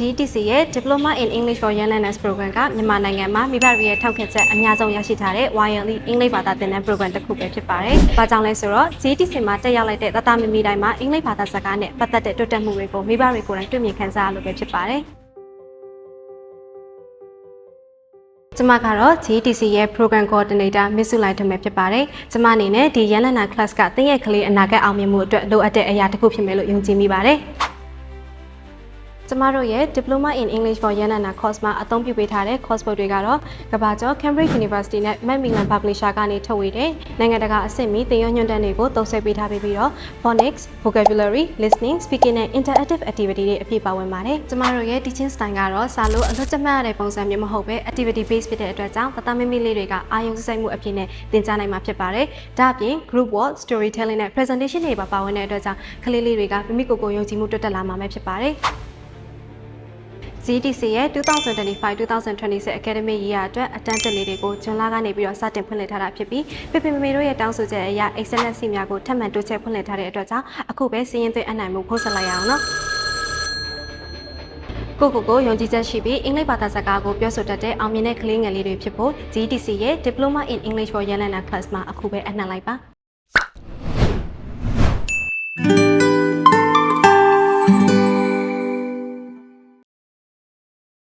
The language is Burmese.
GTC ရဲ့ Diploma in English for Young Learners Program ကမြန်မာနိုင်ငံမှာမိဘတွေရဲ့ထောက်ခံချက်အများဆုံးရရှိထားတဲ့ YLE အင်္ဂလိပ်ဘာသာသင်တန်း program တစ်ခုပဲဖြစ်ပါတယ်။ဘာကြောင့်လဲဆိုတော့ GTC မှာတက်ရောက်လိုက်တဲ့တမမီတိုင်းမှာအင်္ဂလိပ်ဘာသာစကားနဲ့ပတ်သက်တဲ့တိုးတက်မှုတွေကိုမိဘတွေကိုယ်တိုင်တွေ့မြင်ခံစားရလို့ပဲဖြစ်ပါတယ်။ကျမကတော့ GTC ရဲ့ Program Coordinator မစ်စုလိုက်ထမယ်ဖြစ်ပါတယ်။ကျမအနေနဲ့ဒီ Young Learner Class ကသင်ရဲ့ကလေးအနာဂတ်အောင်မြင်မှုအတွက်လိုအပ်တဲ့အရာတစ်ခုဖြစ်မယ်လို့ယုံကြည်မိပါတယ်။ကျမတို့ရဲ့ Diploma in English for Young Learner course မှာအသုံးပြုပေးထားတဲ့ course book တွေကတော့ကမ္ဘာကျော် Cambridge University နဲ့ Macmillan Publisher ကနေထုတ်ဝေတဲ့နိုင်ငံတကာအဆင့်မီသင်ရိုးညွှန်းတမ်းတွေကိုသုံးစွဲပေးထားပြီးတော့ phonics, vocabulary, listening, speaking နဲ့ interactive activity တွေအပြည့်ပါဝင်ပါတယ်။ကျမတို့ရဲ့ teaching style ကတော့စာလို့အလွတ်ကျမှတ်ရတဲ့ပုံစံမျိုးမဟုတ်ပဲ activity based ဖြစ်တဲ့အတွက်ကြောင့်တမမီလေးတွေကအာရုံစိုက်မှုအဖြစ်နဲ့သင်ကြားနိုင်မှာဖြစ်ပါတယ်။ဒါ့အပြင် group work, storytelling နဲ့ presentation တွေပါဝင်တဲ့အတွက်ကြောင့်ကလေးလေးတွေကမိမိကိုယ်ကိုယုံကြည်မှုတိုးတက်လာမှာဖြစ်ပါတယ်။ GTC ရဲ့2025-2026 Academic Year အတွက်အတန်းတက်လေးတွေကိုဇွန်လကနေပြီးတော့စတင်ဖွင့်လှစ်ထားတာဖြစ်ပြီးဖေမေတို့ရဲ့တောင်းဆိုချက်အရ excellence များကိုထပ်မံတိုးချဲ့ဖွင့်လှစ်ထားတဲ့အတွက်ကြောင့်အခုပဲစီးရင်သွင်းအနိုင်မှုဖို့ဆက်လိုက်ရအောင်နော်ကိုယုံကြည်ချက်ရှိပြီးအင်္ဂလိပ်ဘာသာစကားကိုပြောဆိုတတ်တဲ့အောင်မြင်တဲ့ကလေးငယ်လေးတွေဖြစ်ဖို့ GTC ရဲ့ Diploma in English for Young Learner Class မှာအခုပဲအနှံ့လိုက်ပါ